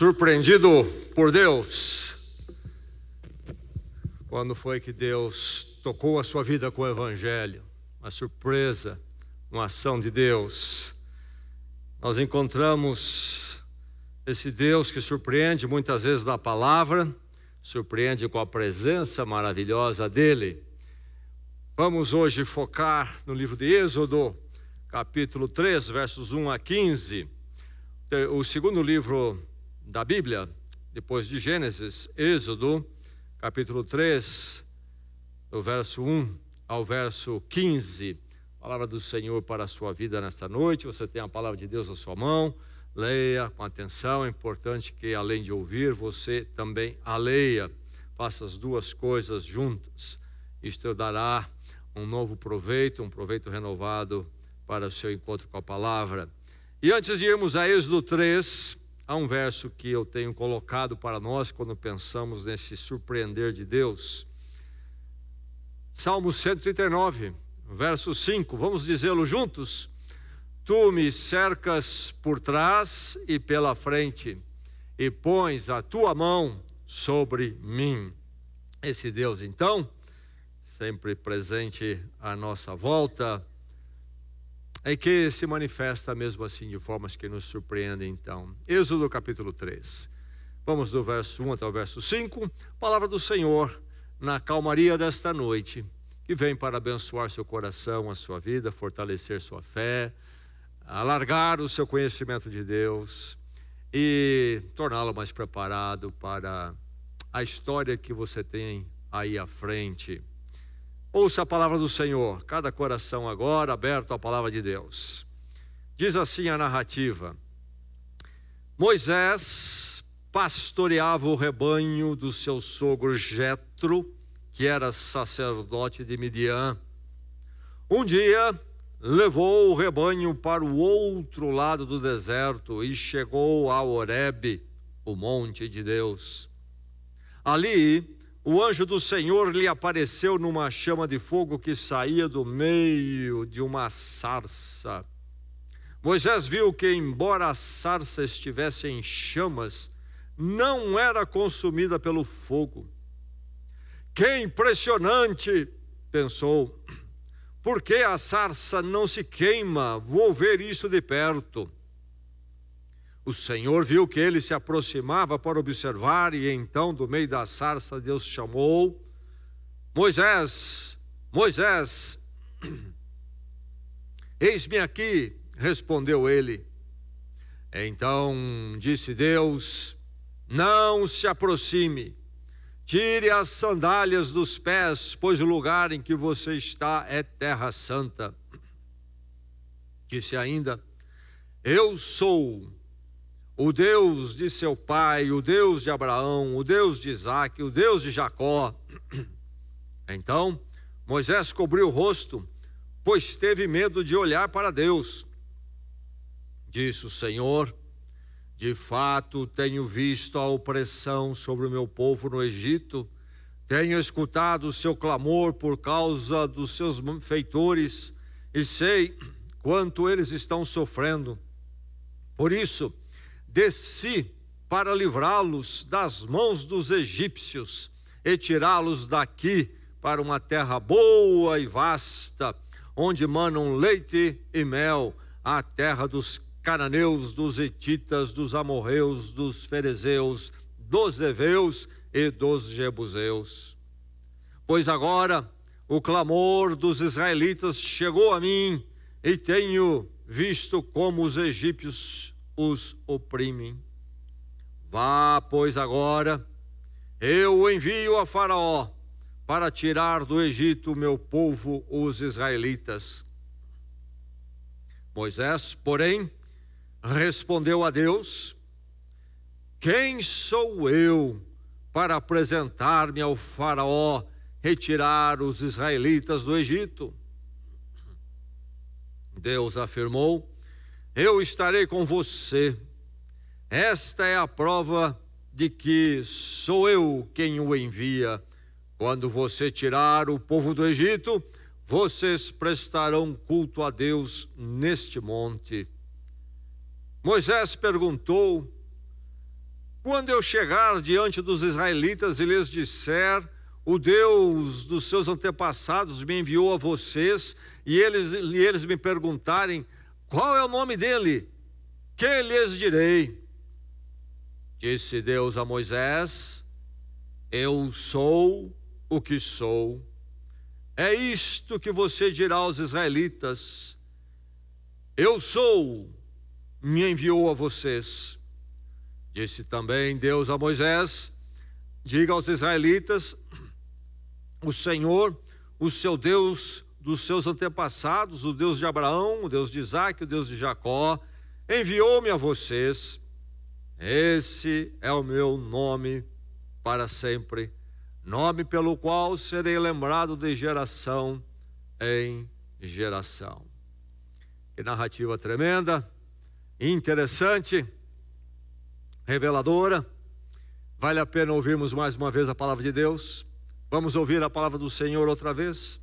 Surpreendido por Deus. Quando foi que Deus tocou a sua vida com o Evangelho? Uma surpresa, uma ação de Deus. Nós encontramos esse Deus que surpreende muitas vezes na palavra, surpreende com a presença maravilhosa dele. Vamos hoje focar no livro de Êxodo, capítulo 3, versos 1 a 15. O segundo livro da Bíblia, depois de Gênesis, Êxodo, capítulo 3, do verso 1 ao verso 15. Palavra do Senhor para a sua vida nesta noite. Você tem a palavra de Deus na sua mão, leia com atenção. É importante que, além de ouvir, você também a leia. Faça as duas coisas juntas. Isto dará um novo proveito, um proveito renovado para o seu encontro com a palavra. E antes de irmos a Êxodo 3, há um verso que eu tenho colocado para nós quando pensamos nesse surpreender de Deus. Salmo 139, verso 5, vamos dizê-lo juntos? Tu me cercas por trás e pela frente, e pões a tua mão sobre mim. Esse Deus, então, sempre presente à nossa volta, é que se manifesta mesmo assim de formas que nos surpreendem. Então, Êxodo capítulo 3, vamos do verso 1 até o verso 5, palavra do Senhor na calmaria desta noite, que vem para abençoar seu coração, a sua vida, fortalecer sua fé, alargar o seu conhecimento de Deus e torná-lo mais preparado para a história que você tem aí à frente. Ouça a palavra do Senhor, cada coração agora aberto à palavra de Deus. Diz assim a narrativa: Moisés pastoreava o rebanho do seu sogro Jetro, que era sacerdote de Midian. Um dia levou o rebanho para o outro lado do deserto e chegou a Horebe, o monte de Deus. Ali o anjo do Senhor lhe apareceu numa chama de fogo que saía do meio de uma sarça. Moisés viu que, embora a sarça estivesse em chamas, não era consumida pelo fogo. Que impressionante, pensou. Por que a sarça não se queima? Vou ver isso de perto. O Senhor viu que ele se aproximava para observar, e então, do meio da sarça, Deus chamou: Moisés, Moisés. Eis-me aqui, respondeu ele. Então disse Deus: não se aproxime, tire as sandálias dos pés, pois o lugar em que você está é terra santa. Disse ainda: eu sou o Deus de seu pai, o Deus de Abraão, o Deus de Isaque, o Deus de Jacó. Então Moisés cobriu o rosto, pois teve medo de olhar para Deus. Disse o Senhor: de fato tenho visto a opressão sobre o meu povo no Egito, tenho escutado o seu clamor por causa dos seus feitores, e sei quanto eles estão sofrendo. Por isso desci para livrá-los das mãos dos egípcios e tirá-los daqui para uma terra boa e vasta, onde manam leite e mel, a terra dos cananeus, dos hetitas, dos amorreus, dos ferezeus, dos heveus e dos jebuseus. Pois agora o clamor dos israelitas chegou a mim, e tenho visto como os egípcios os oprimem. Vá, pois, agora, eu o envio a Faraó para tirar do Egito o meu povo, os israelitas. Moisés, porém, respondeu a Deus: quem sou eu para apresentar-me ao Faraó, retirar os israelitas do Egito? Deus afirmou: eu estarei com você. Esta é a prova de que sou eu quem o envia. Quando você tirar o povo do Egito, vocês prestarão culto a Deus neste monte. Moisés perguntou: quando eu chegar diante dos israelitas e lhes disser, o Deus dos seus antepassados me enviou a vocês, e eles me perguntarem, qual é o nome dele? Que lhes direi? Disse Deus a Moisés, eu sou o que sou. É isto que você dirá aos israelitas, eu sou, me enviou a vocês. Disse também Deus a Moisés, diga aos israelitas, o Senhor, o seu Deus dos seus antepassados, o Deus de Abraão, o Deus de Isaque, o Deus de Jacó, enviou-me a vocês. Esse é o meu nome para sempre, nome pelo qual serei lembrado de geração em geração. Que narrativa tremenda, interessante, reveladora. Vale a pena ouvirmos mais uma vez a palavra de Deus. Vamos ouvir a palavra do Senhor outra vez.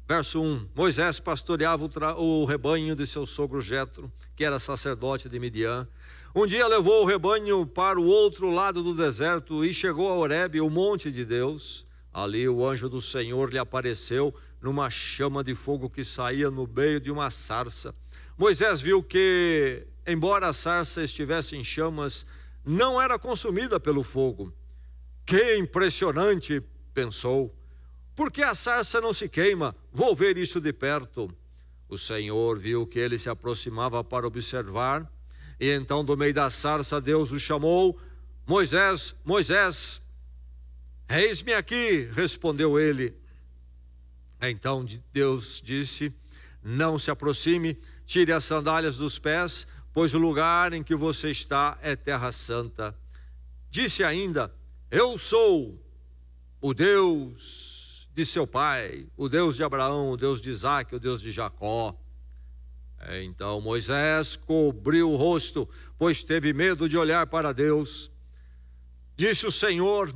Verso 1, Moisés pastoreava o rebanho de seu sogro Jetro, que era sacerdote de Midian. Um dia levou o rebanho para o outro lado do deserto e chegou a Horebe, o monte de Deus. Ali o anjo do Senhor lhe apareceu numa chama de fogo que saía no meio de uma sarça. Moisés viu que, embora a sarça estivesse em chamas, não era consumida pelo fogo. Que impressionante, pensou. Por que a sarça não se queima? Vou ver isso de perto. O Senhor viu que ele se aproximava para observar, e então do meio da sarça Deus o chamou, Moisés, Moisés. Eis-me aqui, respondeu ele. Então Deus disse, não se aproxime, tire as sandálias dos pés, pois o lugar em que você está é terra santa. Disse ainda, eu sou o Deus de seu pai, o Deus de Abraão, o Deus de Isaque, o Deus de Jacó. Então Moisés cobriu o rosto, pois teve medo de olhar para Deus. Disse o Senhor,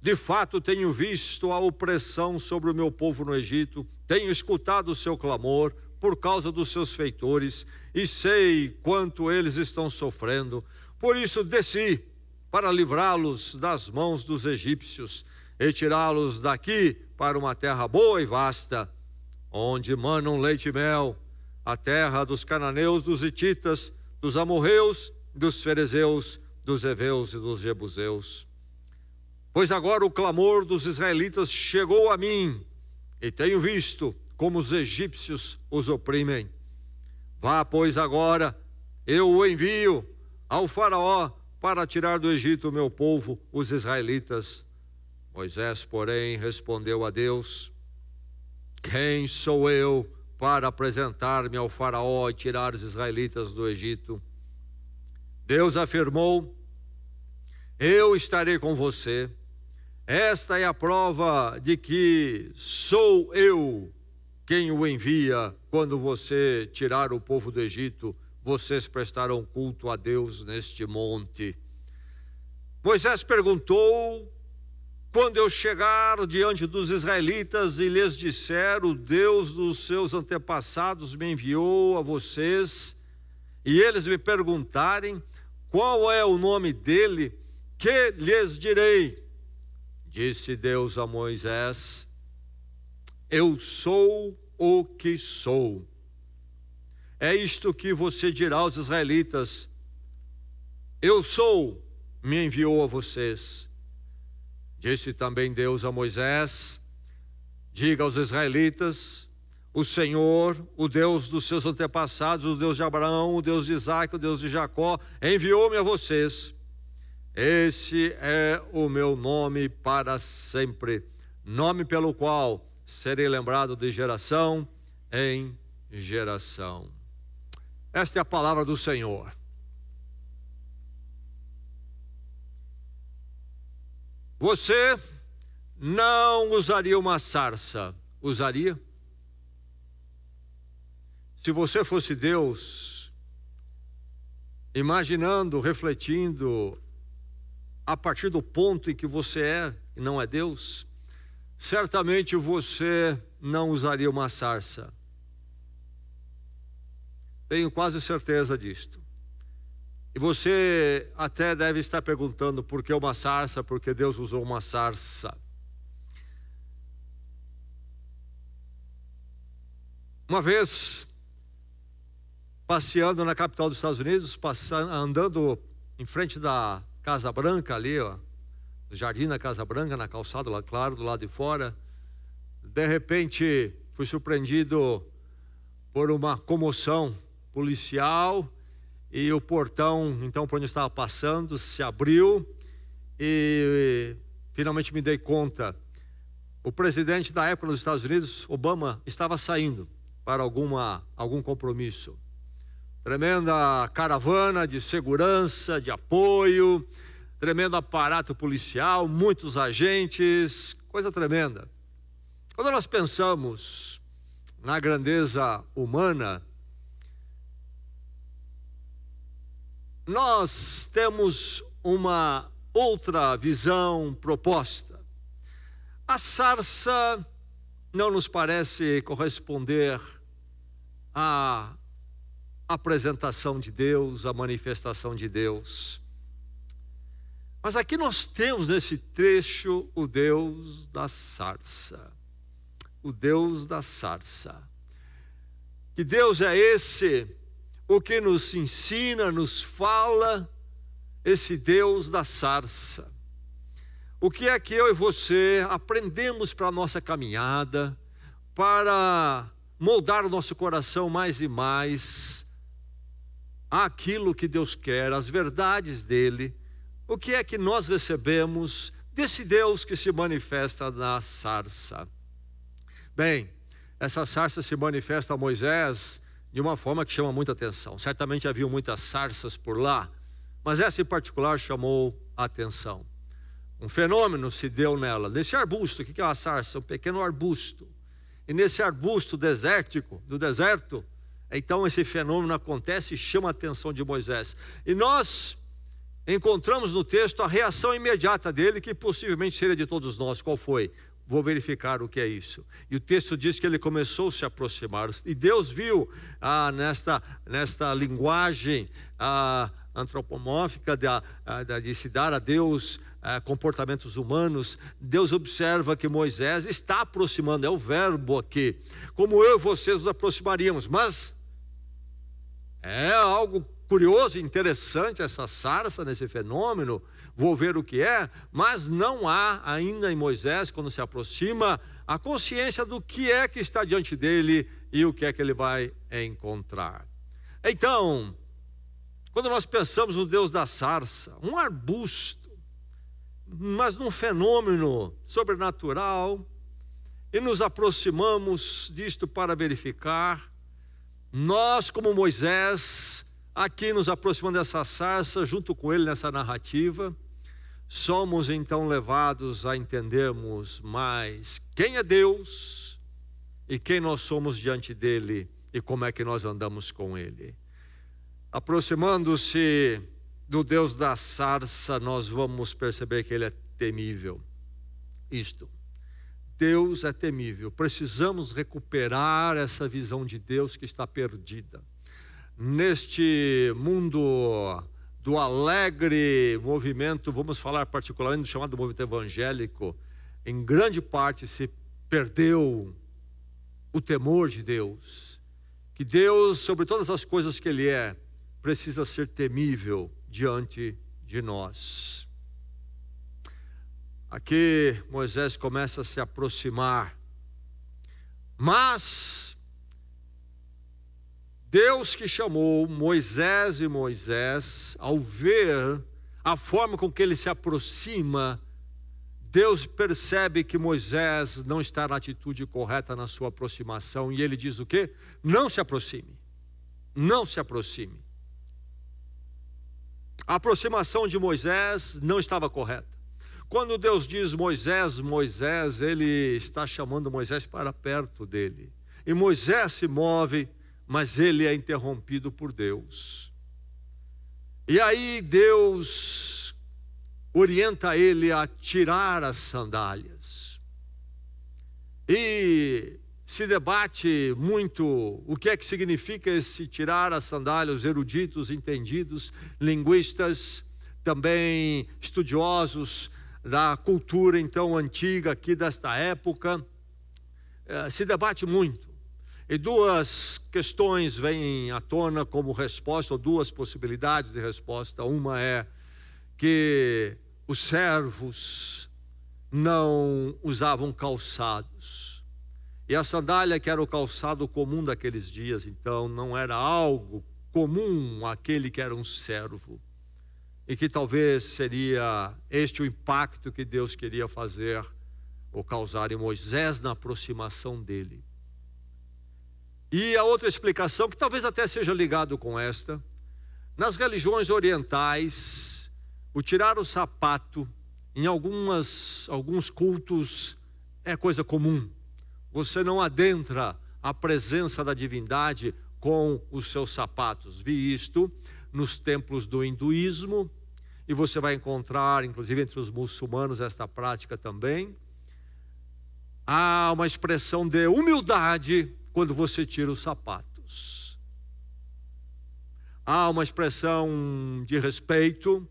de fato tenho visto a opressão sobre o meu povo no Egito, tenho escutado o seu clamor por causa dos seus feitores, e sei quanto eles estão sofrendo. Por isso desci para livrá-los das mãos dos egípcios e tirá-los daqui para uma terra boa e vasta, onde manam leite e mel, a terra dos cananeus, dos hititas, dos amorreus, dos ferezeus, dos heveus e dos jebuseus. Pois agora o clamor dos israelitas chegou a mim, e tenho visto como os egípcios os oprimem. Vá, pois, agora, eu o envio ao faraó para tirar do Egito o meu povo, os israelitas. Moisés, porém, respondeu a Deus, quem sou eu para apresentar-me ao faraó e tirar os israelitas do Egito? Deus afirmou, eu estarei com você. Esta é a prova de que sou eu quem o envia. Quando você tirar o povo do Egito, vocês prestarão culto a Deus neste monte. Moisés perguntou, quando eu chegar diante dos israelitas e lhes disser, o Deus dos seus antepassados me enviou a vocês, e eles me perguntarem, qual é o nome dele, que lhes direi? Disse Deus a Moisés, eu sou o que sou. É isto que você dirá aos israelitas, eu sou, me enviou a vocês. Disse também Deus a Moisés, diga aos israelitas, o Senhor, o Deus dos seus antepassados, o Deus de Abraão, o Deus de Isaque, o Deus de Jacó, enviou-me a vocês. Esse é o meu nome para sempre, nome pelo qual serei lembrado de geração em geração. Esta é a palavra do Senhor. Você não usaria uma sarça, usaria? Se você fosse Deus, imaginando, refletindo, a partir do ponto em que você é e não é Deus, certamente você não usaria uma sarça. Tenho quase certeza disto. E você até deve estar perguntando por que uma sarça, porque Deus usou uma sarça. Uma vez, passeando na capital dos Estados Unidos, andando em frente da Casa Branca ali, ó, do jardim da Casa Branca, na calçada lá, claro, do lado de fora, de repente fui surpreendido por uma comoção policial e o portão, então, por onde eu estava passando, se abriu e finalmente me dei conta. O presidente da época dos Estados Unidos, Obama, estava saindo para algum compromisso. Tremenda caravana de segurança, de apoio, tremendo aparato policial, muitos agentes, coisa tremenda. Quando nós pensamos na grandeza humana, nós temos uma outra visão proposta. A sarça não nos parece corresponder à apresentação de Deus, à manifestação de Deus. Mas aqui nós temos nesse trecho o Deus da sarça. O Deus da sarça. Que Deus é esse? O que nos ensina, nos fala, esse Deus da sarça. O que é que eu e você aprendemos para a nossa caminhada, para moldar o nosso coração mais e mais àquilo que Deus quer, as verdades dele? O que é que nós recebemos desse Deus que se manifesta na sarça? Bem, essa sarça se manifesta a Moisés de uma forma que chama muita atenção. Certamente havia muitas sarças por lá, mas essa em particular chamou a atenção. Um fenômeno se deu nela, nesse arbusto. O que é uma sarça? Um pequeno arbusto. E nesse arbusto desértico, do deserto, então esse fenômeno acontece e chama a atenção de Moisés. E nós encontramos no texto a reação imediata dele, que possivelmente seria de todos nós. Qual foi? Vou verificar o que é isso. E o texto diz que ele começou a se aproximar. E Deus viu nesta linguagem antropomórfica de se dar a Deus comportamentos humanos. Deus observa que Moisés está aproximando, é o verbo aqui, como eu e vocês nos aproximaríamos. Mas é algo curioso e interessante essa sarça nesse fenômeno. Vou ver o que é, mas não há ainda em Moisés, quando se aproxima, a consciência do que é que está diante dele e o que é que ele vai encontrar. Então, quando nós pensamos no Deus da sarça, um arbusto, mas num fenômeno sobrenatural, e nos aproximamos disto para verificar, nós, como Moisés, aqui nos aproximando dessa sarça, junto com ele nessa narrativa, somos então levados a entendermos mais quem é Deus e quem nós somos diante dele e como é que nós andamos com ele. Aproximando-se do Deus da sarça, nós vamos perceber que ele é temível. Deus é temível. Precisamos recuperar essa visão de Deus que está perdida. Neste mundo do alegre movimento, vamos falar particularmente do chamado movimento evangélico, em grande parte se perdeu o temor de Deus. Que Deus, sobre todas as coisas que ele é, precisa ser temível diante de nós. Aqui Moisés começa a se aproximar, mas Deus que chamou Moisés e Moisés, ao ver a forma com que ele se aproxima, Deus percebe que Moisés não está na atitude correta na sua aproximação, e ele diz o quê? Não se aproxime, não se aproxime. A aproximação de Moisés não estava correta. Quando Deus diz Moisés, Moisés, ele está chamando Moisés para perto dele. E Moisés se move, mas ele é interrompido por Deus. E aí Deus orienta ele a tirar as sandálias. E se debate muito o que é que significa esse tirar a sandália. Os eruditos, entendidos, linguistas, também estudiosos da cultura então antiga aqui desta época, se debate muito. E duas questões vêm à tona como resposta, ou duas possibilidades de resposta. Uma é que os servos não usavam calçados. E a sandália, que era o calçado comum daqueles dias, então não era algo comum àquele que era um servo. E que talvez seria este o impacto que Deus queria fazer ou causar em Moisés na aproximação dele. E a outra explicação, que talvez até seja ligado com esta: nas religiões orientais, o tirar o sapato em alguns cultos é coisa comum. Você não adentra a presença da divindade com os seus sapatos. Vi isto nos templos do hinduísmo, e você vai encontrar, inclusive entre os muçulmanos, esta prática também. Há uma expressão de humildade quando você tira os sapatos. Há uma expressão de respeito,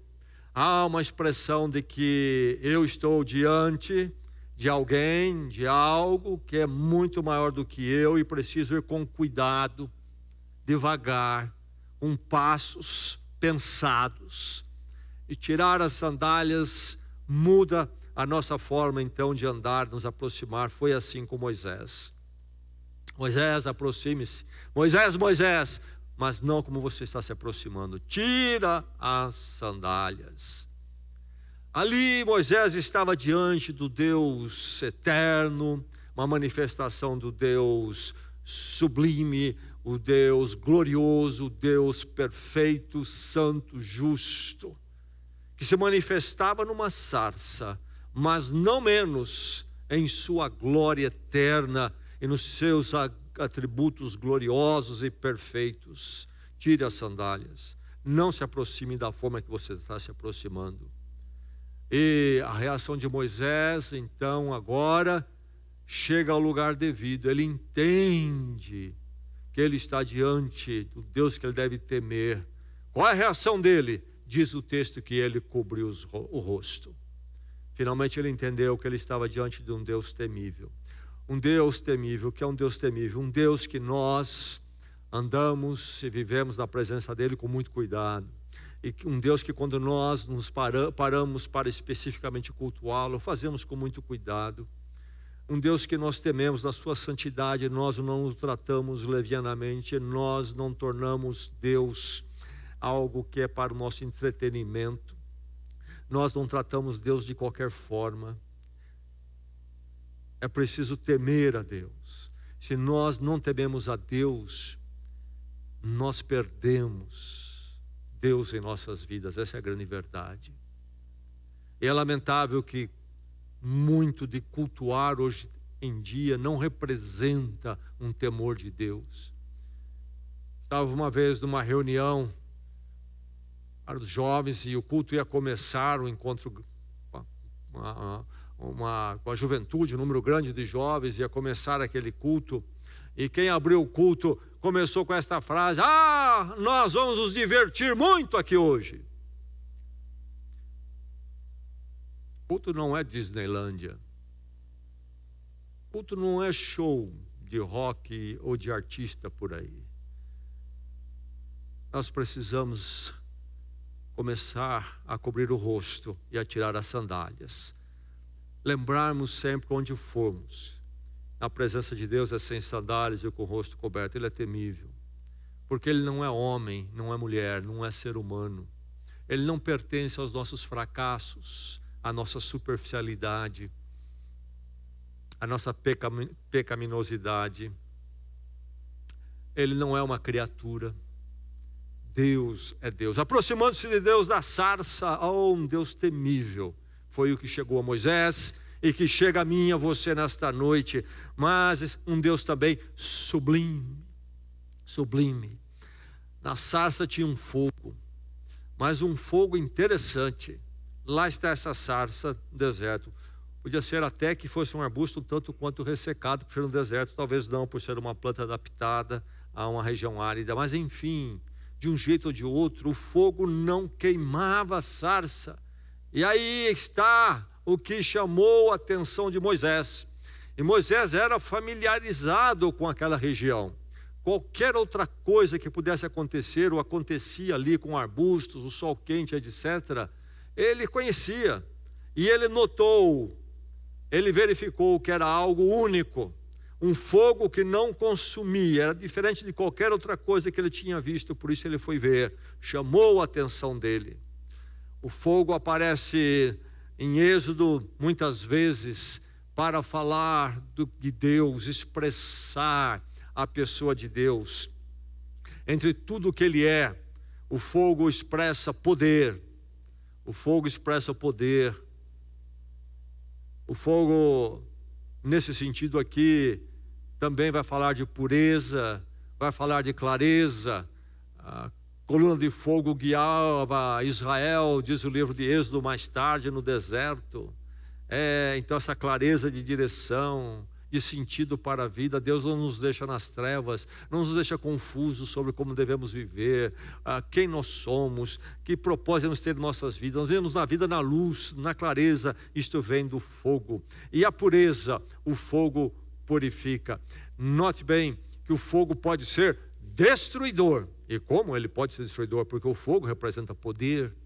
há uma expressão de que eu estou diante de alguém, de algo que é muito maior do que eu e preciso ir com cuidado, devagar, com passos pensados. E tirar as sandálias muda a nossa forma então de andar, nos aproximar. Foi assim com Moisés. Moisés, aproxime-se. Moisés, Moisés, mas não como você está se aproximando. Tira as sandálias. Ali Moisés estava diante do Deus eterno, uma manifestação do Deus sublime, o Deus glorioso, o Deus perfeito, santo, justo, que se manifestava numa sarça, mas não menos em sua glória eterna e nos seus atributos gloriosos e perfeitos. Tire as sandálias, não se aproxime da forma que você está se aproximando. E a reação de Moisés, então, agora chega ao lugar devido. Ele entende que ele está diante do Deus que ele deve temer. Qual é a reação dele? Diz o texto que ele cobriu o rosto. Finalmente ele entendeu que ele estava diante de um Deus temível. Um Deus temível, que é um Deus temível? Um Deus que nós andamos e vivemos na presença dele com muito cuidado. E um Deus que quando nós nos paramos para especificamente cultuá-lo, fazemos com muito cuidado. Um Deus que nós tememos na sua santidade, nós não o tratamos levianamente, nós não tornamos Deus algo que é para o nosso entretenimento. Nós não tratamos Deus de qualquer forma. É preciso temer a Deus. Se nós não tememos a Deus, nós perdemos Deus em nossas vidas. Essa é a grande verdade. E é lamentável que muito de cultuar hoje em dia não representa um temor de Deus. Estava uma vez numa reunião para os jovens e o culto ia começar, um encontro com a juventude, um número grande de jovens, ia começar aquele culto. E quem abriu o culto começou com esta frase: nós vamos nos divertir muito aqui hoje. Culto não é Disneylândia. Culto não é show de rock ou de artista por aí. Nós precisamos começar a cobrir o rosto e a tirar as sandálias. Lembrarmos sempre onde formos. Na presença de Deus é sem sandálias e com o rosto coberto. Ele é temível. Porque ele não é homem, não é mulher, não é ser humano. Ele não pertence aos nossos fracassos, à nossa superficialidade, à nossa pecaminosidade. Ele não é uma criatura. Deus é Deus. Aproximando-se de Deus da sarça, um Deus temível. Foi o que chegou a Moisés e que chega a mim e a você nesta noite. Mas um Deus também sublime. Sublime. Na sarça tinha um fogo, mas um fogo interessante. Lá está essa sarça no deserto. Podia ser até que fosse um arbusto tanto quanto ressecado, por ser um deserto, talvez não, por ser uma planta adaptada a uma região árida. Mas enfim, de um jeito ou de outro, o fogo não queimava a sarça. E aí está o que chamou a atenção de Moisés. E Moisés era familiarizado com aquela região. Qualquer outra coisa que pudesse acontecer, ou acontecia ali com arbustos, o sol quente, etc., ele conhecia. E ele notou, ele verificou que era algo único, um fogo que não consumia, era diferente de qualquer outra coisa que ele tinha visto, por isso ele foi ver, chamou a atenção dele. O fogo aparece em Êxodo muitas vezes para falar de Deus, expressar a pessoa de Deus. Entre tudo que ele é, o fogo expressa poder. O fogo expressa poder. O fogo, nesse sentido aqui, também vai falar de pureza, vai falar de clareza. A coluna de fogo guiava Israel, diz o livro de Êxodo, mais tarde no deserto. Então essa clareza de direção, de sentido para a vida. Deus não nos deixa nas trevas, não nos deixa confusos sobre como devemos viver, quem nós somos, que propósito devemos ter em nossas vidas. Nós vemos na vida na luz, na clareza. Isto vem do fogo. E a pureza, o fogo purifica. Note bem que o fogo pode ser destruidor. E como ele pode ser destruidor? Porque o fogo representa poder,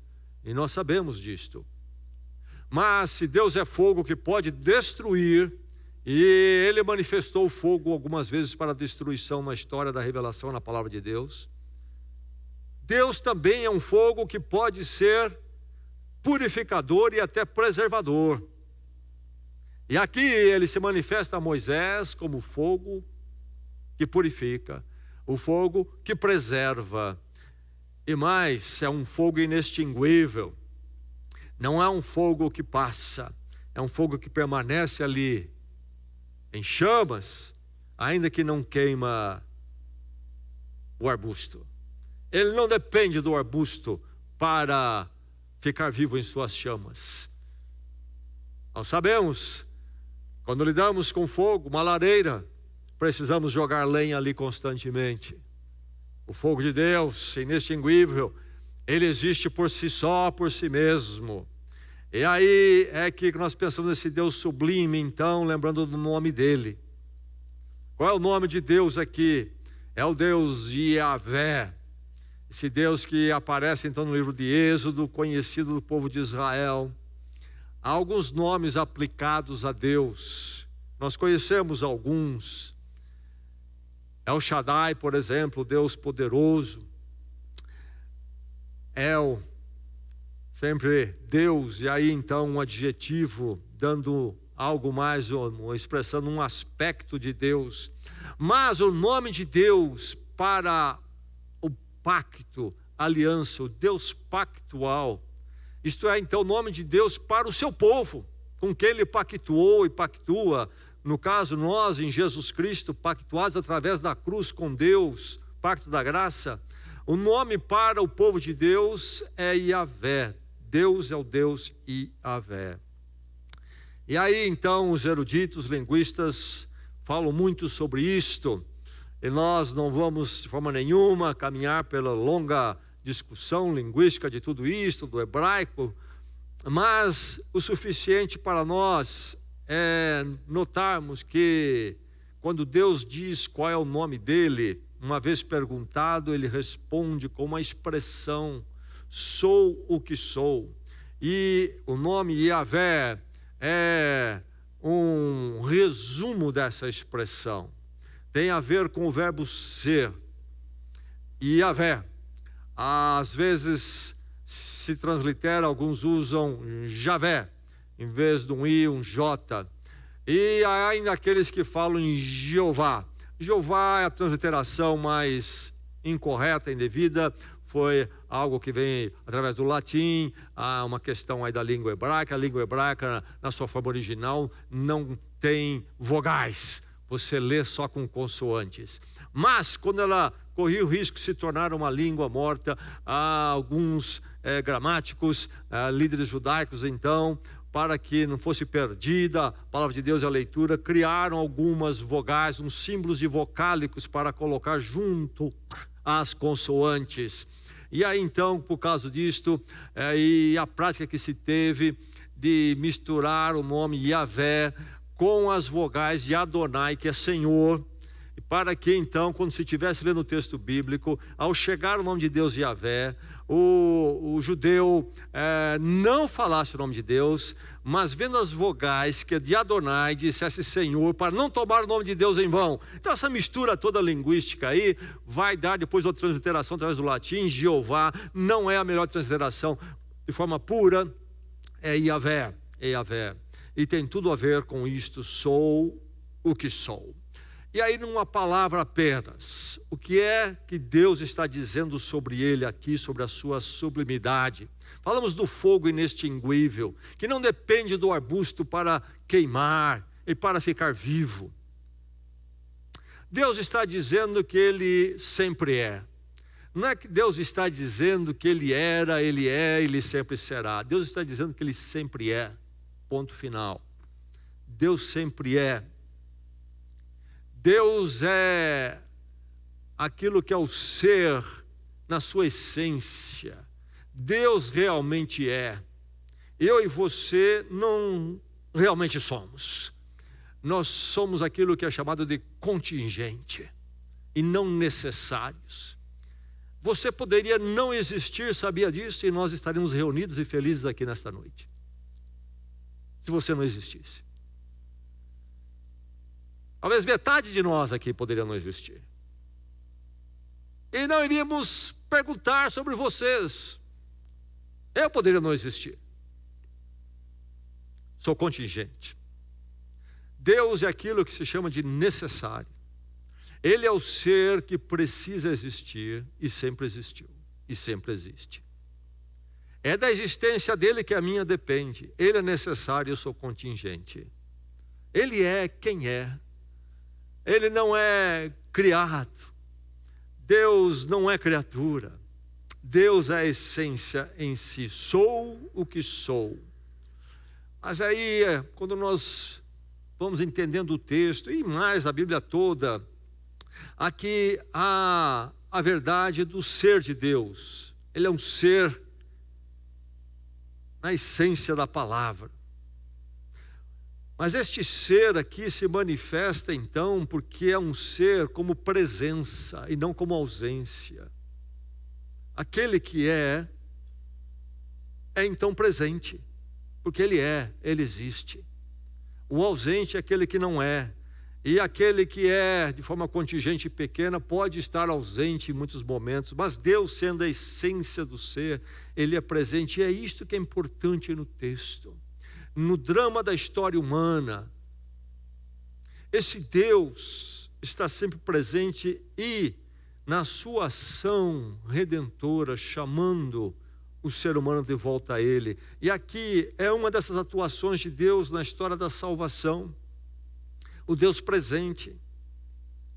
e nós sabemos disto. Mas se Deus é fogo que pode destruir, e ele manifestou o fogo algumas vezes para destruição na história da revelação, na palavra de Deus, Deus também é um fogo que pode ser purificador e até preservador. E aqui ele se manifesta a Moisés como fogo que purifica, o fogo que preserva. E mais, é um fogo inextinguível. Não é um fogo que passa, é um fogo que permanece ali, em chamas, ainda que não queima o arbusto. Ele não depende do arbusto para ficar vivo em suas chamas. Nós sabemos, quando lidamos com fogo, uma lareira, precisamos jogar lenha ali constantemente. O fogo de Deus, inextinguível, ele existe por si só, por si mesmo. E aí é que nós pensamos nesse Deus sublime, então, lembrando do nome dele. Qual é o nome de Deus aqui? É o Deus Yahvé. Esse Deus que aparece então no livro de Êxodo, conhecido do povo de Israel. Há alguns nomes aplicados a Deus. Nós conhecemos alguns. El Shaddai, por exemplo, Deus poderoso. El, sempre Deus, e aí então um adjetivo dando algo mais, expressando um aspecto de Deus. Mas o nome de Deus para o pacto, aliança, o Deus pactual, isto é então o nome de Deus para o seu povo, com quem ele pactuou e pactua, no caso nós em Jesus Cristo, pactuados através da cruz com Deus, pacto da graça. O nome para o povo de Deus é Yahvé. Deus é o Deus Yahvé. E aí então os eruditos, linguistas falam muito sobre isto. E nós não vamos de forma nenhuma caminhar pela longa discussão linguística de tudo isto, do hebraico. Mas o suficiente para nós é notarmos que quando Deus diz qual é o nome dele, uma vez perguntado, ele responde com uma expressão: sou o que sou. E o nome Yahvé é um resumo dessa expressão. Tem a ver com o verbo ser. Yahvé, às vezes se translitera, alguns usam Javé, em vez de um I, um J. E há ainda aqueles que falam em Jeová. Jeová é a transliteração mais incorreta, indevida, foi algo que vem através do latim, há uma questão aí da língua hebraica. A língua hebraica, na sua forma original, não tem vogais, você lê só com consoantes. Mas, quando ela corria o risco de se tornar uma língua morta, há alguns gramáticos, líderes judaicos, então, para que não fosse perdida a palavra de Deus e a leitura, criaram algumas vogais, uns símbolos de vocálicos para colocar junto às consoantes. E aí então, por causa disto, e a prática que se teve de misturar o nome Yahvé com as vogais de Adonai, que é Senhor, para que então, quando se estivesse lendo o texto bíblico, ao chegar o nome de Deus Yahvé, o judeu não falasse o nome de Deus, mas vendo as vogais que é de Adonai, dissesse Senhor, para não tomar o nome de Deus em vão. Então essa mistura toda linguística aí vai dar depois outra transliteração através do latim. Jeová não é a melhor transliteração de forma pura, é Yahvé, é Yahvé. E tem tudo a ver com isto, sou o que sou. E aí, numa palavra apenas, o que é que Deus está dizendo sobre ele aqui, sobre a sua sublimidade? Falamos do fogo inextinguível, que não depende do arbusto para queimar e para ficar vivo. Deus está dizendo que ele sempre é. Não é que Deus está dizendo que ele era, ele é, ele sempre será. Deus está dizendo que ele sempre é. Ponto final. Deus sempre é. Deus é aquilo que é o ser na sua essência. Deus realmente é. Eu e você não realmente somos. Nós somos aquilo que é chamado de contingente e não necessários. Você poderia não existir, sabia disso? E nós estaríamos reunidos e felizes aqui nesta noite. Se você não existisse. Talvez metade de nós aqui poderia não existir. E não iríamos perguntar sobre vocês. Eu poderia não existir. Sou contingente. Deus é aquilo que se chama de necessário. Ele é o ser que precisa existir e sempre existiu. E sempre existe. É da existência dele que a minha depende. Ele é necessário, eu sou contingente. Ele é quem é. Ele não é criado. Deus não é criatura. Deus é a essência em si. Sou o que sou. Mas aí, quando nós vamos entendendo o texto, e mais a Bíblia toda, aqui há a verdade do ser de Deus. Ele é um ser na essência da palavra. Mas este ser aqui se manifesta então porque é um ser como presença e não como ausência. Aquele que é então presente, porque ele existe. O ausente é aquele que não é. E aquele que é de forma contingente e pequena pode estar ausente em muitos momentos, mas Deus, sendo a essência do ser, ele é presente. E é isto que é importante no texto. No drama da história humana, esse Deus está sempre presente e na sua ação redentora, chamando o ser humano de volta a ele. E aqui é uma dessas atuações de Deus na história da salvação. O Deus presente.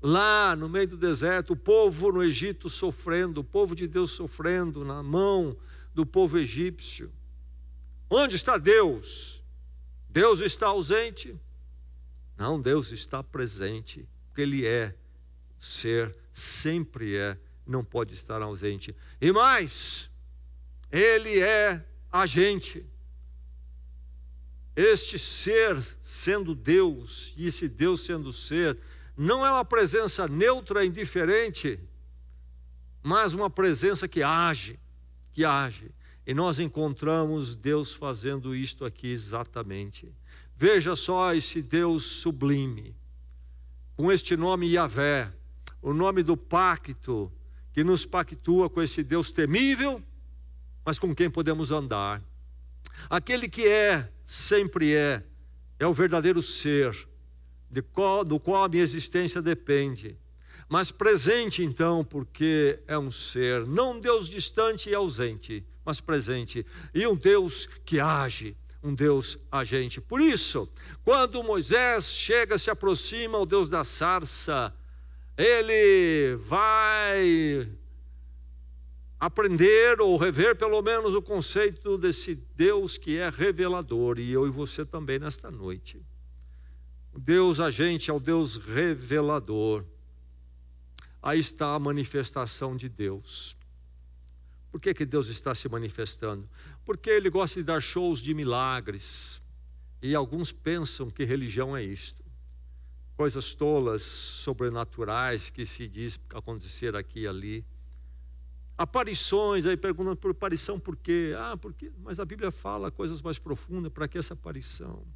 Lá no meio do deserto, o povo no Egito sofrendo, o povo de Deus sofrendo na mão do povo egípcio. Onde está Deus? Deus está ausente? Não, Deus está presente, porque ele é ser, sempre é, não pode estar ausente. E mais, ele é agente. Este ser sendo Deus, e esse Deus sendo ser, não é uma presença neutra, indiferente, mas uma presença que age. E nós encontramos Deus fazendo isto aqui exatamente. Veja só esse Deus sublime, com este nome Yahvé, o nome do pacto, que nos pactua com esse Deus temível, mas com quem podemos andar. Aquele que sempre é o verdadeiro ser, do qual a minha existência depende. Mas presente então, porque é um ser, não um Deus distante e ausente, mas presente. E um Deus que age, um Deus agente. Por isso, quando Moisés se aproxima ao Deus da sarça, ele vai aprender ou rever pelo menos o conceito desse Deus que é revelador, e eu e você também nesta noite. O Deus agente é o Deus revelador. Aí está a manifestação de Deus. Por que Deus está se manifestando? Porque Ele gosta de dar shows de milagres, e alguns pensam que religião é isto. Coisas tolas, sobrenaturais, que se diz acontecer aqui e ali. Aparições, aí perguntam por aparição por quê? Por quê? Mas a Bíblia fala coisas mais profundas, para que essa aparição?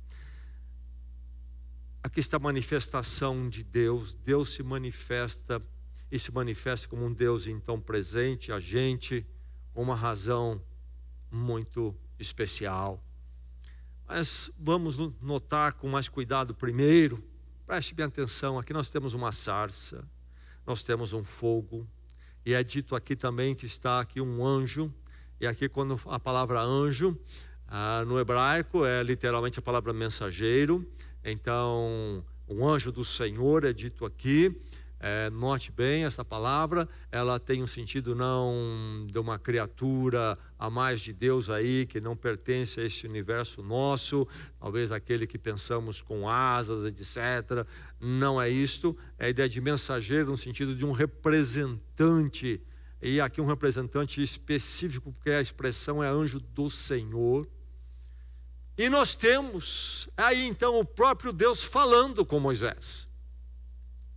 Aqui está a manifestação de Deus. Deus se manifesta, e se manifesta como um Deus então presente, agente, com uma razão muito especial. Mas vamos notar com mais cuidado primeiro, preste bem atenção, aqui nós temos uma sarça, nós temos um fogo, e é dito aqui também que está aqui um anjo, e aqui quando a palavra anjo, no hebraico é literalmente a palavra mensageiro, então o anjo do Senhor é dito aqui. Note bem, essa palavra, ela tem um sentido não de uma criatura a mais de Deus aí, que não pertence a esse universo nosso, talvez aquele que pensamos com asas, etc. Não é isto, é a ideia de mensageiro no sentido de um representante, e aqui um representante específico, porque a expressão é anjo do Senhor. E nós temos aí então o próprio Deus falando com Moisés.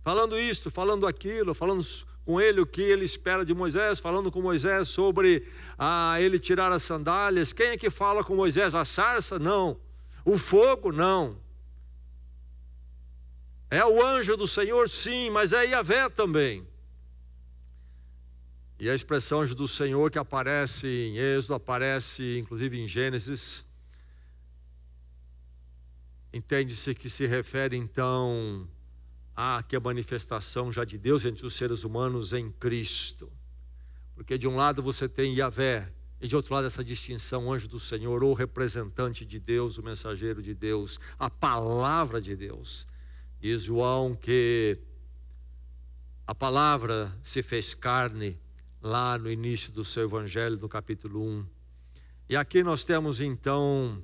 Falando isto, falando aquilo, falando com ele o que ele espera de Moisés, falando com Moisés sobre ele tirar as sandálias. Quem é que fala com Moisés? A sarça? Não. O fogo? Não. É o anjo do Senhor? Sim, mas é Yahvé também. E a expressão anjo do Senhor que aparece em Êxodo, aparece inclusive em Gênesis, entende-se que se refere então que a manifestação já de Deus entre os seres humanos em Cristo. Porque de um lado você tem Yahvé, e de outro lado essa distinção, anjo do Senhor, ou representante de Deus, o mensageiro de Deus, a palavra de Deus. Diz João que a palavra se fez carne lá no início do seu evangelho, no capítulo 1. E aqui nós temos então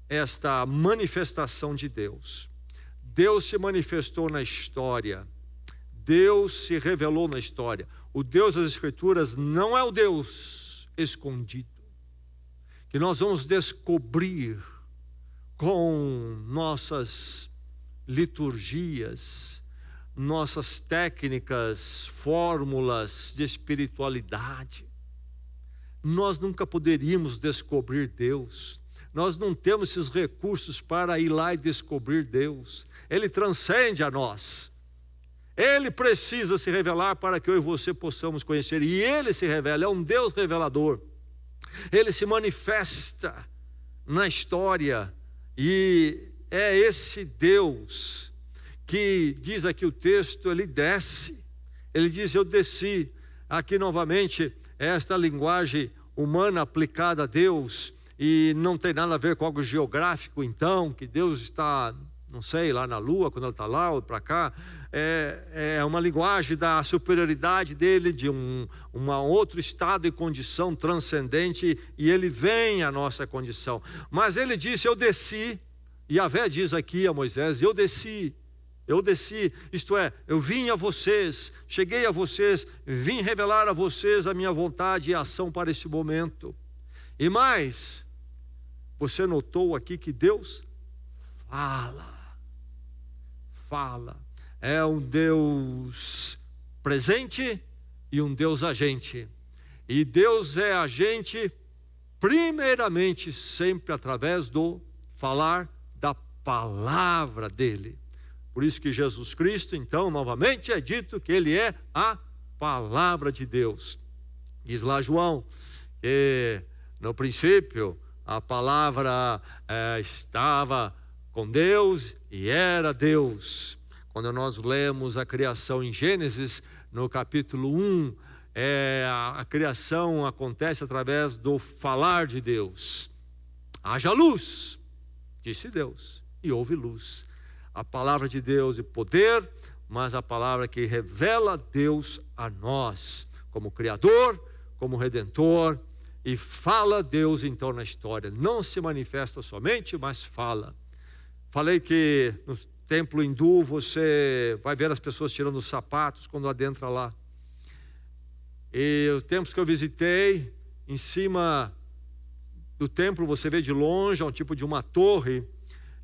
esta manifestação de Deus. Deus se manifestou na história, Deus se revelou na história. O Deus das Escrituras não é o Deus escondido, que nós vamos descobrir com nossas liturgias, nossas técnicas, fórmulas de espiritualidade. Nós nunca poderíamos descobrir Deus. Nós não temos esses recursos para ir lá e descobrir Deus. Ele transcende a nós. Ele precisa se revelar para que eu e você possamos conhecer. E Ele se revela, é um Deus revelador. Ele se manifesta na história. E é esse Deus que diz aqui o texto, Ele desce. Ele diz, eu desci. Aqui novamente, esta linguagem humana aplicada a Deus, e não tem nada a ver com algo geográfico, então, que Deus está, não sei, lá na lua, quando Ele está lá ou para cá. É uma linguagem da superioridade dele, de um outro estado e condição transcendente, e Ele vem à nossa condição. Mas Ele disse, eu desci, e Yahvé diz aqui a Moisés, eu desci, isto é, eu vim a vocês, cheguei a vocês, vim revelar a vocês a minha vontade e ação para este momento. E mais, você notou aqui que Deus fala. É um Deus presente e um Deus agente. E Deus é agente primeiramente sempre através do falar da palavra dele. Por isso que Jesus Cristo, então, novamente é dito que Ele é a palavra de Deus. Diz lá João que no princípio a palavra estava com Deus e era Deus. Quando nós lemos a criação em Gênesis, no capítulo 1, a criação acontece através do falar de Deus. Haja luz, disse Deus, e houve luz. A palavra de Deus de poder, mas a palavra que revela Deus a nós, como Criador, como Redentor, e fala Deus então na história. Não se manifesta somente, mas fala. Falei que no templo hindu você vai ver as pessoas tirando os sapatos quando adentra lá. E os templos que eu visitei, em cima do templo você vê de longe, é um tipo de uma torre.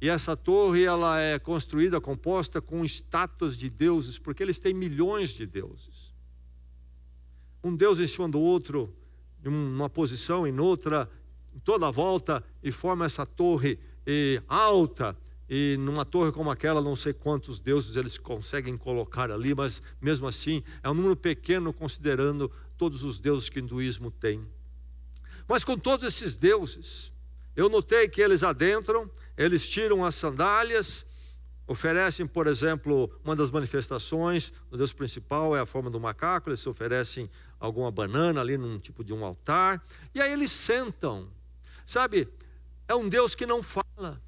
E essa torre ela é construída, composta com estátuas de deuses, porque eles têm milhões de deuses. Um deus em cima do outro, em uma posição, em outra, em toda a volta, e forma essa torre alta. E numa torre como aquela, não sei quantos deuses eles conseguem colocar ali, mas mesmo assim é um número pequeno considerando todos os deuses que o hinduísmo tem. Mas com todos esses deuses, eu notei que eles adentram, eles tiram as sandálias, oferecem, por exemplo, uma das manifestações do Deus principal é a forma do macaco, eles oferecem alguma banana ali num tipo de um altar, e aí eles sentam. Sabe, é um Deus que não fala.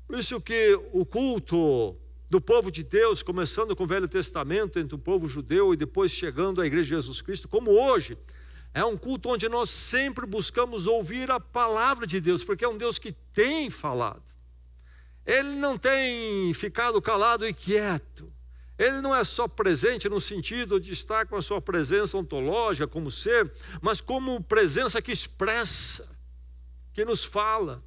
Por isso que o culto do povo de Deus, começando com o Velho Testamento, entre o povo judeu e depois chegando à Igreja de Jesus Cristo, como hoje, é um culto onde nós sempre buscamos ouvir a palavra de Deus, porque é um Deus que tem falado. Ele não tem ficado calado e quieto. Ele não é só presente no sentido de estar com a sua presença ontológica como ser, mas como presença que expressa, que nos fala.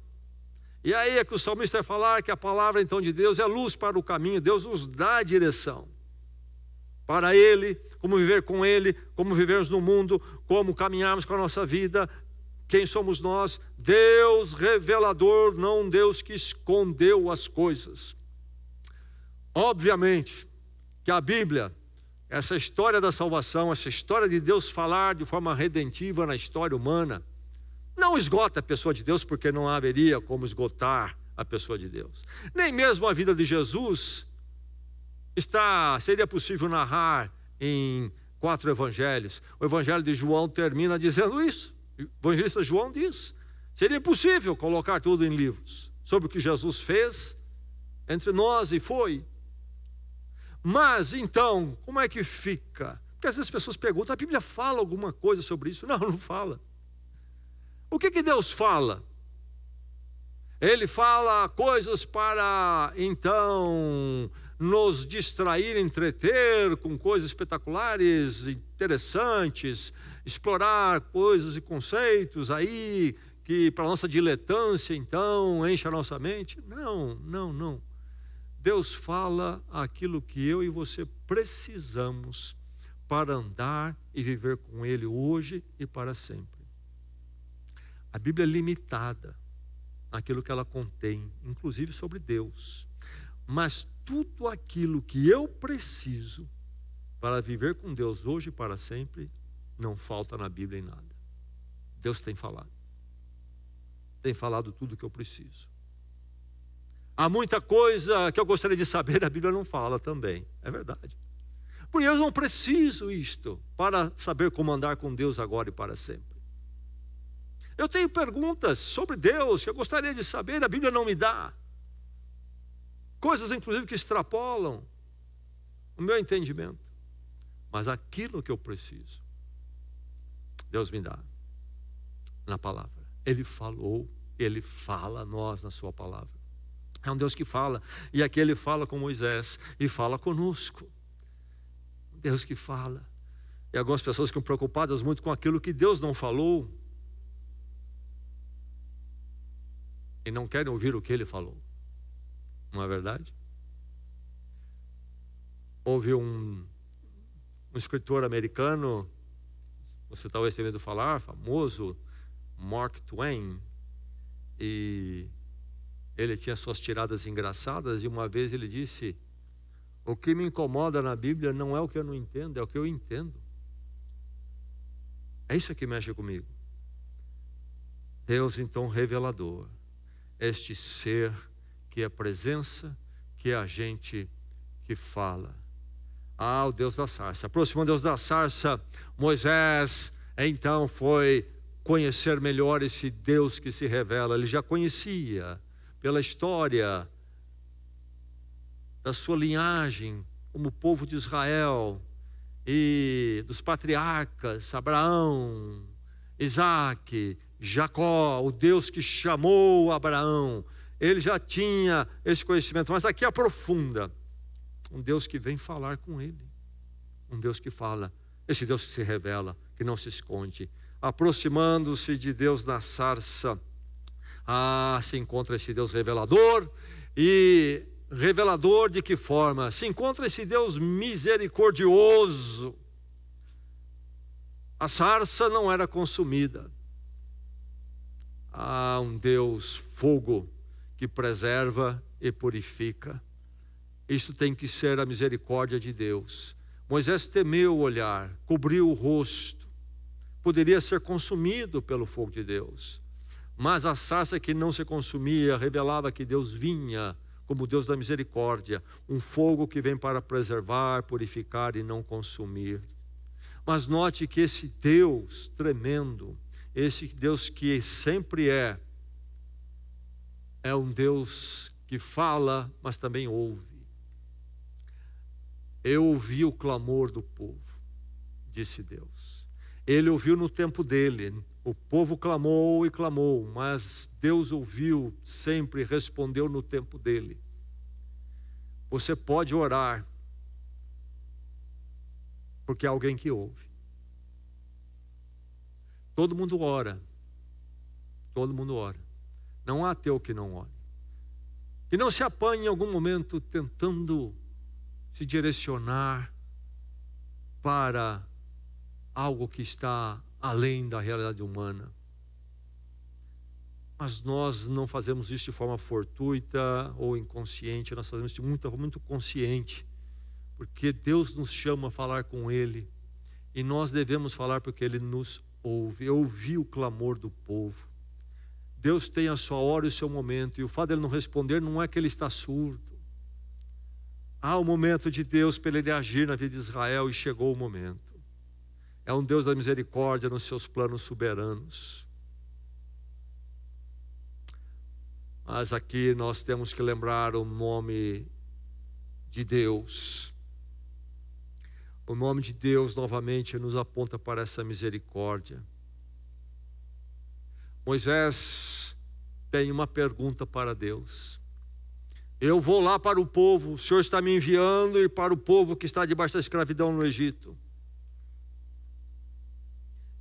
E aí é que o salmista vai falar que a palavra então de Deus é luz para o caminho. Deus nos dá a direção para Ele, como viver com Ele, como vivermos no mundo, como caminharmos com a nossa vida, quem somos nós. Deus revelador, não um Deus que escondeu as coisas. Obviamente que a Bíblia, essa história da salvação, essa história de Deus falar de forma redentiva na história humana, não esgota a pessoa de Deus, porque não haveria como esgotar a pessoa de Deus. Nem mesmo a vida de Jesus seria possível narrar em 4 evangelhos. O evangelho de João termina dizendo isso. O evangelista João diz: seria impossível colocar tudo em livros sobre o que Jesus fez entre nós e foi. Mas então, como é que fica? Porque às vezes as pessoas perguntam: a Bíblia fala alguma coisa sobre isso? Não, não fala. O que Deus fala? Ele fala coisas para então nos distrair, entreter com coisas espetaculares, interessantes, explorar coisas e conceitos aí que para nossa diletância então enche a nossa mente. Não. Deus fala aquilo que eu e você precisamos para andar e viver com Ele hoje e para sempre. A Bíblia é limitada naquilo que ela contém, inclusive sobre Deus. Mas tudo aquilo que eu preciso para viver com Deus hoje e para sempre, não falta na Bíblia em nada. Deus tem falado. Tem falado tudo o que eu preciso. Há muita coisa que eu gostaria de saber, a Bíblia não fala também. É verdade. Porque eu não preciso isto para saber como andar com Deus agora e para sempre. Eu tenho perguntas sobre Deus que eu gostaria de saber, a Bíblia não me dá. Coisas inclusive que extrapolam o meu entendimento. Mas aquilo que eu preciso, Deus me dá na palavra. Ele falou, Ele fala a nós na sua palavra. É um Deus que fala, e aqui Ele fala com Moisés e fala conosco. Deus que fala. E algumas pessoas ficam preocupadas muito com aquilo que Deus não falou e não querem ouvir o que Ele falou. Não é verdade? Houve um escritor americano, você talvez tenha ouvido falar, famoso, Mark Twain, e ele tinha suas tiradas engraçadas, e uma vez ele disse: o que me incomoda na Bíblia não é o que eu não entendo, é o que eu entendo. É isso que mexe comigo. Deus então revelador, este ser que é presença, que é a gente que fala. Ah, o Deus da sarça. Aproximando Deus da sarça, Moisés então foi conhecer melhor esse Deus que se revela. Ele já conhecia pela história da sua linhagem como povo de Israel, e dos patriarcas, Abraão, Isaac, Jacó, o Deus que chamou Abraão. Ele já tinha esse conhecimento, mas aqui aprofunda. Um Deus que vem falar com ele. Um Deus que fala. Esse Deus que se revela, que não se esconde. Aproximando-se de Deus na sarça, se encontra esse Deus revelador. E revelador de que forma? Se encontra esse Deus misericordioso. A sarça não era consumida. Há um Deus fogo que preserva e purifica. Isso tem que ser a misericórdia de Deus. Moisés temeu o olhar, cobriu o rosto. Poderia ser consumido pelo fogo de Deus. Mas a sarça que não se consumia revelava que Deus vinha como Deus da misericórdia. Um fogo que vem para preservar, purificar e não consumir. Mas note que esse Deus tremendo, esse Deus que sempre é um Deus que fala, mas também ouve. Eu ouvi o clamor do povo, disse Deus. Ele ouviu no tempo dele. O povo clamou e clamou, mas Deus ouviu sempre, respondeu no tempo dele. Você pode orar, porque há alguém que ouve. Todo mundo ora. Todo mundo ora. Não há ateu que não ore. Que não se apanhe em algum momento tentando se direcionar para algo que está além da realidade humana. Mas nós não fazemos isso de forma fortuita ou inconsciente, nós fazemos isso muito consciente, porque Deus nos chama a falar com Ele, e nós devemos falar porque Ele nos ouve. Eu ouvi o clamor do povo. Deus tem a sua hora e o seu momento, e o fato de Ele não responder não é que Ele está surdo. Há o momento de Deus para Ele agir na vida de Israel, e chegou o momento. É um Deus da misericórdia nos seus planos soberanos. Mas aqui nós temos que lembrar o nome de Deus. O nome de Deus novamente nos aponta para essa misericórdia. Moisés tem uma pergunta para Deus. Eu vou lá para o povo, o Senhor está me enviando, e para o povo que está debaixo da escravidão no Egito.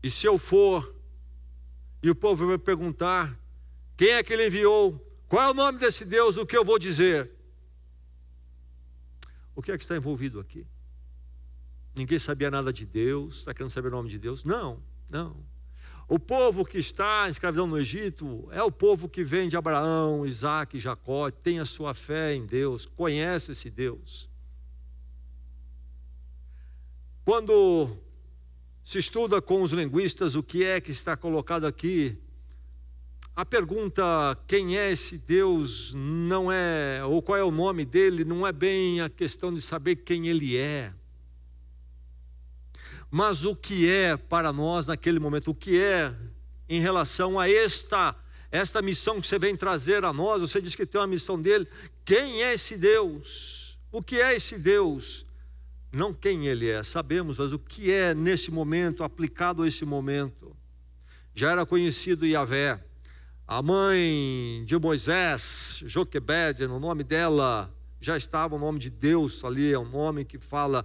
E se eu for, e o povo vai perguntar, quem é que ele enviou? Qual é o nome desse Deus? O que eu vou dizer? O que é que está envolvido aqui? Ninguém sabia nada de Deus. Está querendo saber o nome de Deus? Não. O povo que está em escravidão no Egito é o povo que vem de Abraão, Isaac e Jacó, tem a sua fé em Deus, conhece esse Deus. Quando se estuda com os linguistas o que é que está colocado aqui, a pergunta quem é esse Deus não é, ou qual é o nome dele, não é bem a questão de saber quem ele é, mas o que é para nós naquele momento, o que é em relação a esta missão que você vem trazer a nós. Você diz que tem uma missão dele. Quem é esse Deus? O que é esse Deus? Não quem ele é, sabemos, mas o que é nesse momento, aplicado a esse momento. Já era conhecido Yahvé. A mãe de Moisés, Joquebede, no nome dela já estava o nome de Deus ali, é um nome que fala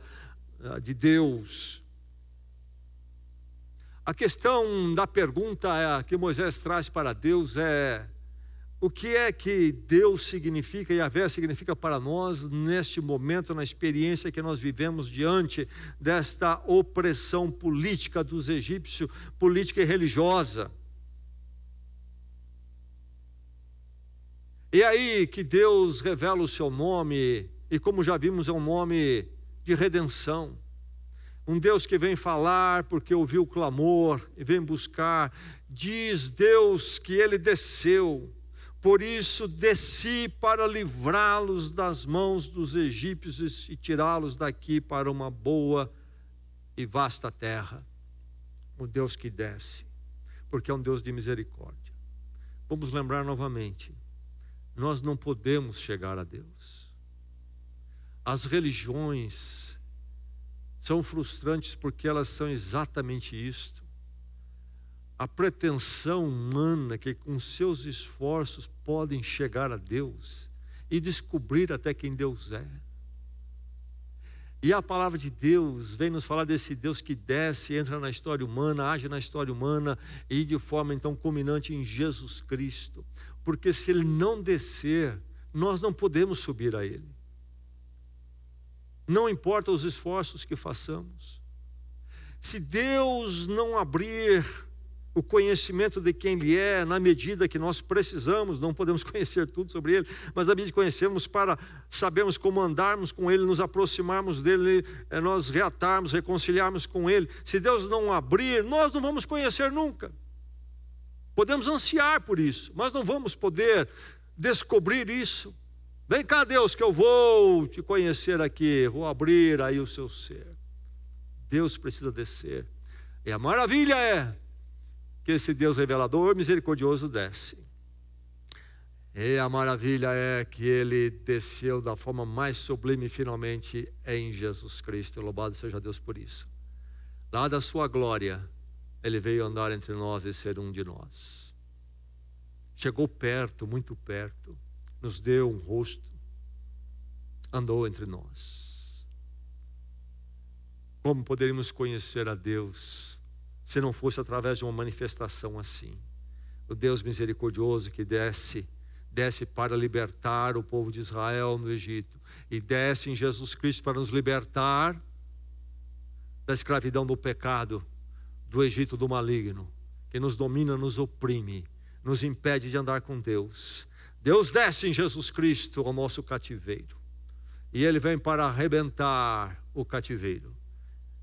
de Deus. A questão da pergunta que Moisés traz para Deus é: o que é que Deus significa, Yahvé significa para nós neste momento, na experiência que nós vivemos diante desta opressão política dos egípcios, política e religiosa? E aí que Deus revela o seu nome, e como já vimos, é um nome de redenção. Um Deus que vem falar porque ouviu o clamor e vem buscar. Diz Deus que ele desceu, por isso desci para livrá-los das mãos dos egípcios e tirá-los daqui para uma boa e vasta terra. O Deus que desce, porque é um Deus de misericórdia. Vamos lembrar novamente, nós não podemos chegar a Deus. As religiões são frustrantes porque elas são exatamente isto. A pretensão humana que com seus esforços podem chegar a Deus e descobrir até quem Deus é. E a palavra de Deus vem nos falar desse Deus que desce, entra na história humana, age na história humana e de forma então culminante em Jesus Cristo. Porque se Ele não descer, nós não podemos subir a Ele. Não importa os esforços que façamos. Se Deus não abrir o conhecimento de quem Ele é, na medida que nós precisamos, não podemos conhecer tudo sobre Ele, mas na medida que conhecemos para sabermos como andarmos com Ele, nos aproximarmos dEle, nós reatarmos, reconciliarmos com Ele. Se Deus não abrir, nós não vamos conhecer nunca. Podemos ansiar por isso, mas não vamos poder descobrir isso. Vem cá, Deus, que eu vou te conhecer aqui, vou abrir aí o seu ser. Deus precisa descer. E a maravilha é que esse Deus revelador, misericordioso, desce. E a maravilha é que Ele desceu da forma mais sublime finalmente em Jesus Cristo. Louvado seja Deus por isso. Lá da sua glória, Ele veio andar entre nós e ser um de nós. Chegou perto, muito perto, nos deu um rosto, andou entre nós. Como poderíamos conhecer a Deus se não fosse através de uma manifestação assim? O Deus misericordioso que desce para libertar o povo de Israel no Egito, e desce em Jesus Cristo para nos libertar da escravidão do pecado, do Egito do maligno, que nos domina, nos oprime, nos impede de andar com Deus. Deus desce em Jesus Cristo ao nosso cativeiro, e Ele vem para arrebentar o cativeiro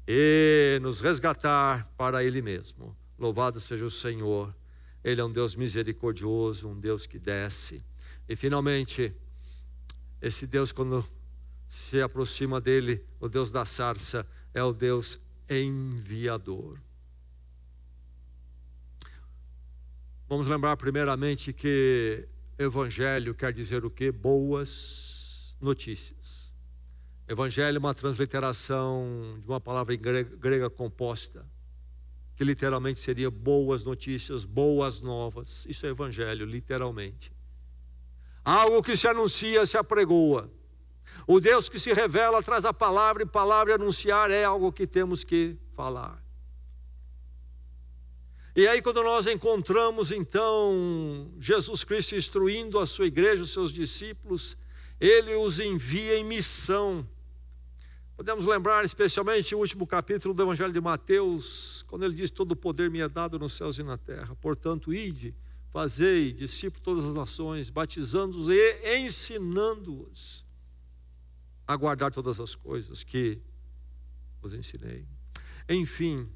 e nos resgatar para Ele mesmo. Louvado seja o Senhor. Ele é um Deus misericordioso, um Deus que desce. E finalmente, esse Deus, quando se aproxima dele, o Deus da sarça, é o Deus enviador. Vamos lembrar primeiramente que evangelho quer dizer o quê? Boas notícias. Evangelho é uma transliteração de uma palavra grega composta, que literalmente seria boas notícias, boas novas. Isso é evangelho, literalmente. Algo que se anuncia, se apregoa. O Deus que se revela traz a palavra, e palavra anunciar é algo que temos que falar. E aí quando nós encontramos então Jesus Cristo instruindo a sua igreja, os seus discípulos, Ele os envia em missão. Podemos lembrar especialmente o último capítulo do Evangelho de Mateus, quando ele diz: todo o poder me é dado nos céus e na terra. Portanto, ide, fazei discípulos de todas as nações, batizando-os e ensinando-os a guardar todas as coisas que vos ensinei. Enfim,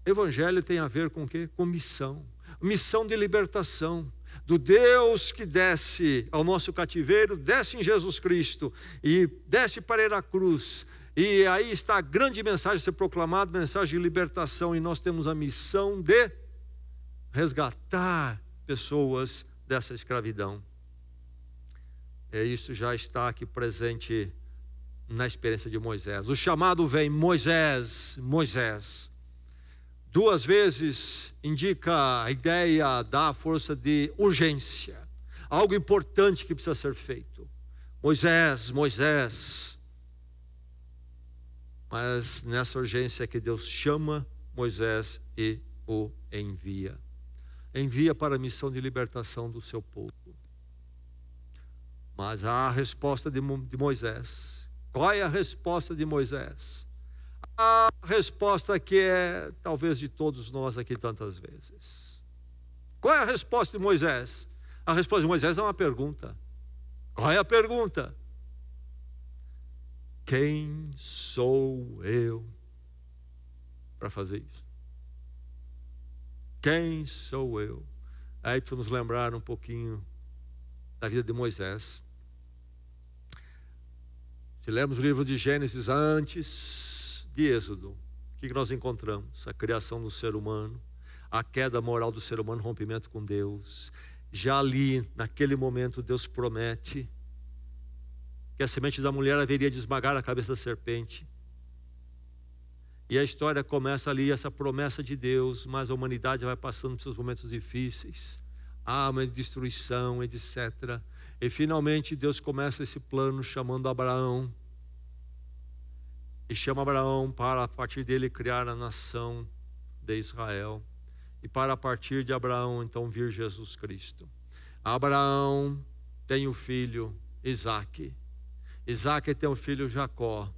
Evangelho tem a ver com o quê? Com missão. Missão de libertação. Do Deus que desce ao nosso cativeiro, desce em Jesus Cristo e desce para ir à cruz. E aí está a grande mensagem a ser proclamada, mensagem de libertação. E nós temos a missão de resgatar pessoas dessa escravidão. Isso já está aqui presente na experiência de Moisés. O chamado vem: Moisés, Moisés. Duas vezes indica a ideia da força de urgência, algo importante que precisa ser feito. Moisés, Moisés. Mas nessa urgência é que Deus chama Moisés e o envia. Envia para a missão de libertação do seu povo. Mas há a resposta de Moisés. Qual é a resposta de Moisés? A resposta que é talvez de todos nós aqui tantas vezes. Qual é a resposta de Moisés? A resposta de Moisés é uma pergunta. Qual é a pergunta? Quem sou eu para fazer isso? Quem sou eu? Aí precisamos lembrar um pouquinho da vida de Moisés. Se lermos o livro de Gênesis antes de Êxodo, o que nós encontramos? A criação do ser humano, a queda moral do ser humano, o rompimento com Deus. Já ali, naquele momento, Deus promete que a semente da mulher haveria de esmagar a cabeça da serpente E a história começa ali, essa promessa de Deus, mas a humanidade vai passando por seus momentos difíceis. Há uma destruição, etc. E finalmente Deus começa esse plano chamando Abraão. E chama Abraão para a partir dele criar a nação de Israel. E para a partir de Abraão então vir Jesus Cristo. Abraão tem o filho Isaque. Isaque tem o filho Jacó.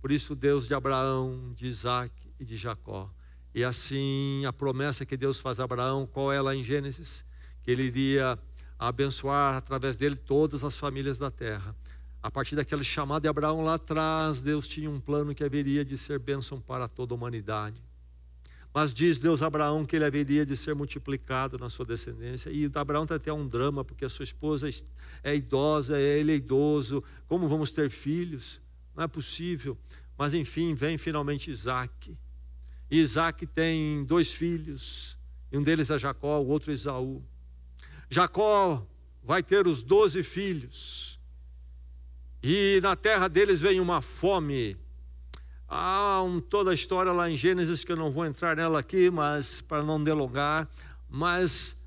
Por isso Deus de Abraão, de Isaque e de Jacó. E assim a promessa que Deus faz a Abraão, qual é lá em Gênesis? Que ele iria abençoar através dele todas as famílias da terra. A partir daquele chamado de Abraão lá atrás, Deus tinha um plano que haveria de ser bênção para toda a humanidade. Mas diz Deus a Abraão que ele haveria de ser multiplicado na sua descendência. E Abraão tem até um drama, porque a sua esposa é idosa, ele é idoso. Como vamos ter filhos? Não é possível. Mas enfim, vem finalmente Isaque. E Isaque tem 2 filhos. E um deles é Jacó, o outro é Esaú. Jacó vai ter os 12 filhos. E na terra deles vem uma fome. Há toda a história lá em Gênesis, que eu não vou entrar nela aqui, mas para não delongar. Mas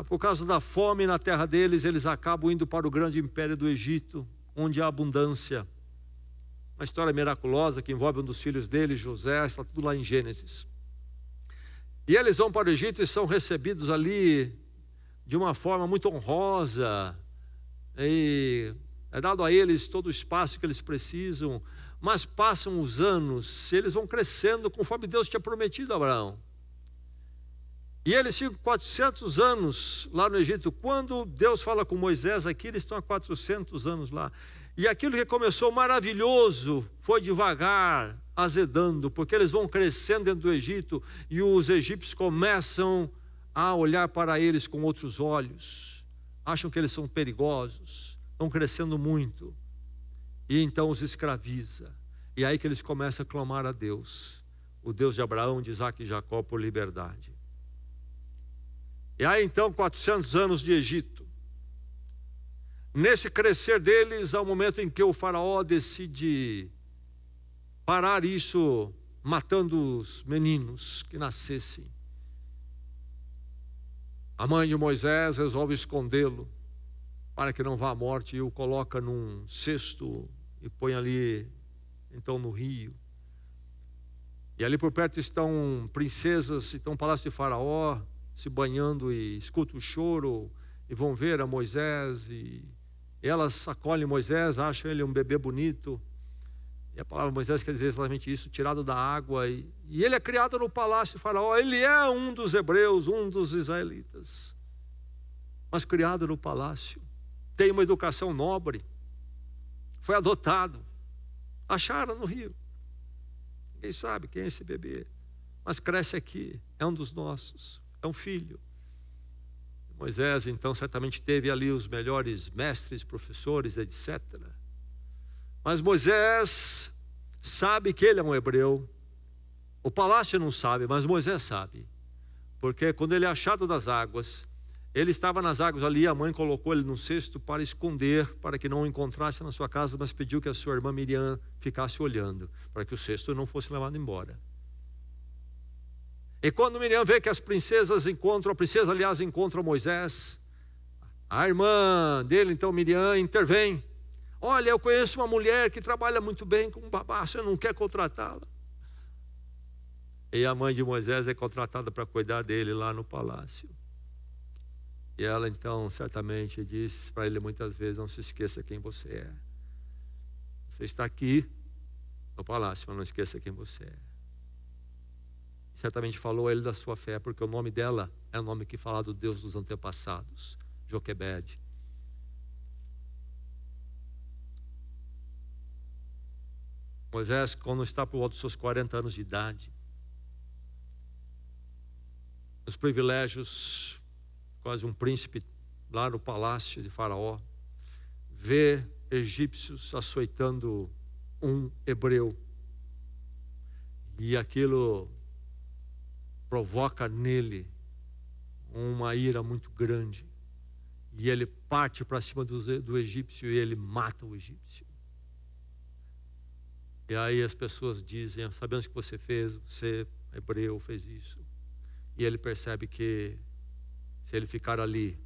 por causa da fome na terra deles, eles acabam indo para o grande império do Egito, onde há abundância. Uma história miraculosa que envolve um dos filhos dele, José, está tudo lá em Gênesis. E eles vão para o Egito e são recebidos ali de uma forma muito honrosa. E é dado a eles todo o espaço que eles precisam. Mas passam os anos, eles vão crescendo conforme Deus tinha prometido a Abraão. E eles ficam 400 anos lá no Egito. Quando Deus fala com Moisés aqui, eles estão há 400 anos lá. E aquilo que começou maravilhoso foi devagar azedando, porque eles vão crescendo dentro do Egito e os egípcios começam a olhar para eles com outros olhos. Acham que eles são perigosos, estão crescendo muito. E então os escraviza. E aí que eles começam a clamar a Deus, o Deus de Abraão, de Isaque e Jacó, por liberdade. E aí então 400 anos de Egito. Nesse crescer deles, há um momento em que o faraó decide parar isso, matando os meninos que nascessem. A mãe de Moisés resolve escondê-lo para que não vá à morte, e o coloca num cesto e põe ali, então, no rio. E ali por perto estão princesas, estão no palácio de Faraó, se banhando, e escutam o choro, e vão ver a Moisés, e elas acolhem Moisés, acham ele um bebê bonito. E a palavra Moisés quer dizer exatamente isso, tirado da água. E ele é criado no palácio de Faraó, ele é um dos hebreus, um dos israelitas. Mas criado no palácio. Tem uma educação nobre, foi adotado, acharam no rio, ninguém sabe quem é esse bebê, mas cresce aqui, é um dos nossos, é um filho. Moisés então certamente teve ali os melhores mestres, professores, etc. Mas Moisés sabe que ele é um hebreu. O palácio não sabe, mas Moisés sabe, porque quando ele é achado das águas, ele estava nas águas ali, a mãe colocou ele num cesto para esconder, para que não o encontrasse na sua casa, mas pediu que a sua irmã Miriam ficasse olhando, para que o cesto não fosse levado embora. E quando Miriam vê que as princesas encontram, a princesa aliás encontra Moisés, a irmã dele, então Miriam, intervém. Olha, eu conheço uma mulher que trabalha muito bem com babá, você não quer contratá-la? E a mãe de Moisés é contratada para cuidar dele lá no palácio. E ela então certamente diz para ele muitas vezes: não se esqueça quem você é. Você está aqui no palácio, mas não esqueça quem você é. Certamente falou a ele da sua fé, porque o nome dela é o nome que fala do Deus dos antepassados, Joquebede. Moisés, quando está por volta dos seus 40 anos de idade, os privilégios, quase um príncipe lá no palácio de Faraó, vê egípcios açoitando um hebreu, e aquilo provoca nele uma ira muito grande, e ele parte para cima do egípcio e ele mata o egípcio. E aí as pessoas dizem: sabemos que você fez, você, hebreu, fez isso. E ele percebe que se ele ficar ali,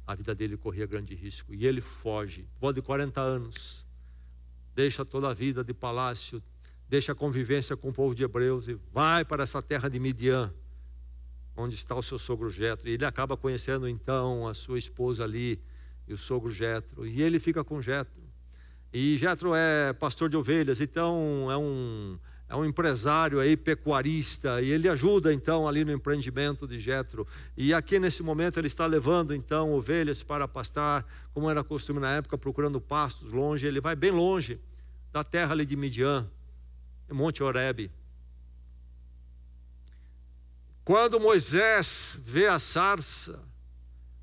a vida dele corria grande risco. E ele foge, volta de 40 anos, deixa toda a vida de palácio, deixa a convivência com o povo de Hebreus e vai para essa terra de Midian, onde está o seu sogro Jetro. E ele acaba conhecendo então a sua esposa ali e o sogro Jetro. E ele fica com Jetro. E Jetro é pastor de ovelhas, então é um empresário aí, pecuarista, e ele ajuda então ali no empreendimento de Jetro. E aqui nesse momento ele está levando então ovelhas para pastar, como era costume na época, procurando pastos longe. Ele vai bem longe da terra ali de Midian, Monte Horebe. Quando Moisés vê a sarça,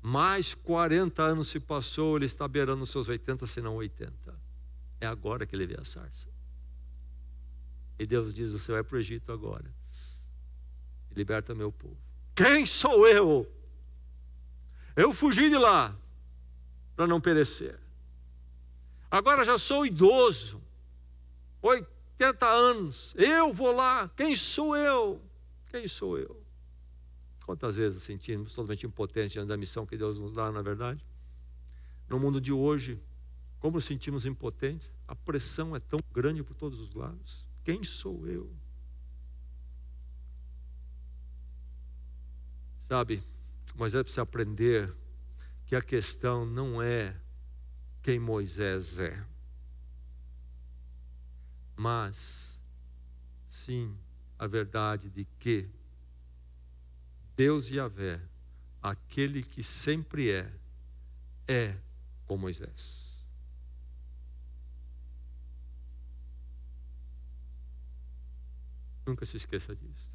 mais 40 anos se passou, ele está beirando os seus 80, se não 80. É agora que ele vê a sarça. E Deus diz: você vai para o Egito agora e liberta meu povo. Quem sou eu? Eu fugi de lá para não perecer. Agora já sou idoso, 80 anos. Eu vou lá. Quem sou eu? Quem sou eu? Quantas vezes nos sentimos totalmente impotentes diante da missão que Deus nos dá, na verdade? No mundo de hoje, como nos sentimos impotentes, a pressão é tão grande por todos os lados. Quem sou eu? Sabe, Moisés precisa aprender que a questão não é quem Moisés é, mas sim a verdade de que Deus Yahvé, aquele que sempre é com Moisés. Nunca se esqueça disso.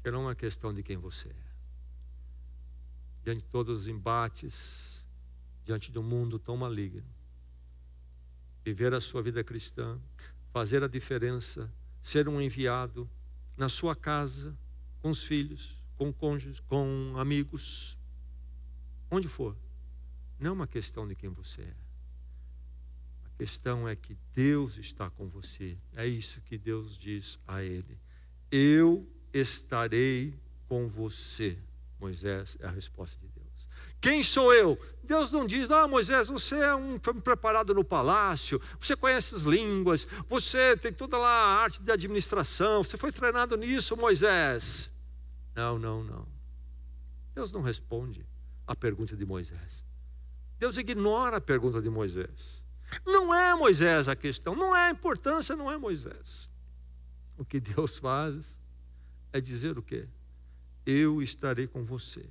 Que não é uma questão de quem você é. Diante de todos os embates, diante de um mundo tão maligno, viver a sua vida cristã, fazer a diferença, ser um enviado na sua casa, com os filhos, com cônjuges, com amigos, onde for. Não é uma questão de quem você é. A questão é que Deus está com você. É isso que Deus diz a ele. Eu estarei com você. Moisés, é a resposta de Deus. Quem sou eu? Deus não diz: Moisés, você foi preparado no palácio, você conhece as línguas, você tem toda lá a arte de administração, você foi treinado nisso, Moisés. Não. Deus não responde a pergunta de Moisés. Deus ignora a pergunta de Moisés. Não é Moisés a questão, não é a importância, não é Moisés. O que Deus faz é dizer o quê? Eu estarei com você.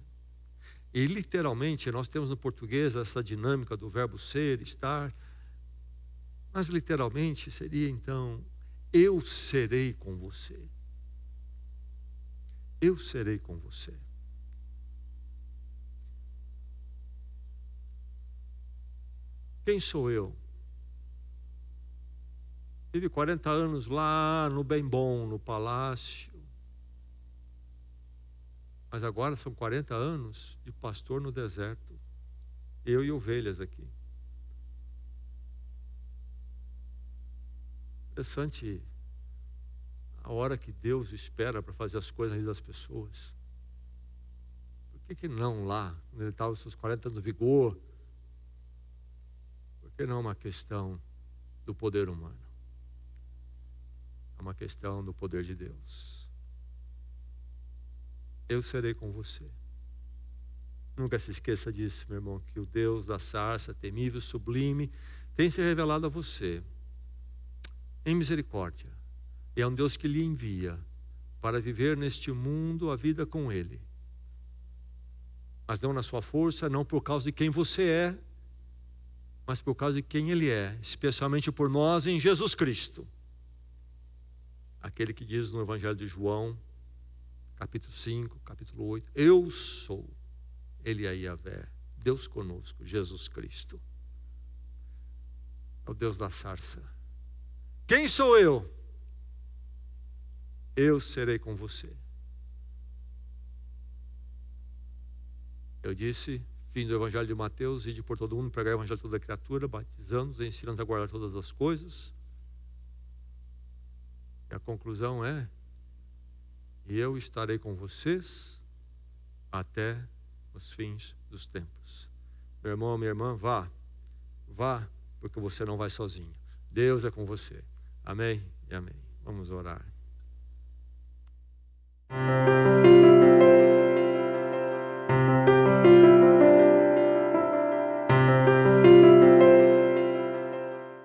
E literalmente nós temos no português essa dinâmica do verbo ser, estar, mas literalmente seria então: eu serei com você. Eu serei com você. Quem sou eu? Tive 40 anos lá no bem bom, no palácio. Mas agora são 40 anos de pastor no deserto. Eu e ovelhas aqui. Interessante a hora que Deus espera para fazer as coisas das pessoas. Por que não lá, quando ele estava com seus 40 anos de vigor? Por que não uma questão do poder humano? É uma questão do poder de Deus. Eu serei com você. Nunca se esqueça disso, meu irmão, que o Deus da sarça, temível, sublime, tem se revelado a você em misericórdia. E é um Deus que lhe envia para viver neste mundo a vida com Ele. Mas não na sua força, não por causa de quem você é, mas por causa de quem Ele é, especialmente por nós em Jesus Cristo. Aquele que diz no Evangelho de João, capítulo 5, capítulo 8, eu sou, Ele é Yahvé, Deus conosco, Jesus Cristo. É o Deus da sarça. Quem sou eu? Eu serei com você. Eu disse, fim do Evangelho de Mateus, ide por todo mundo, pregar o Evangelho a toda criatura, batizando-os e ensinando a guardar todas as coisas. E a conclusão é: e eu estarei com vocês até os fins dos tempos. Meu irmão, minha irmã, vá, porque você não vai sozinho. Deus é com você. Amém e amém. Vamos orar.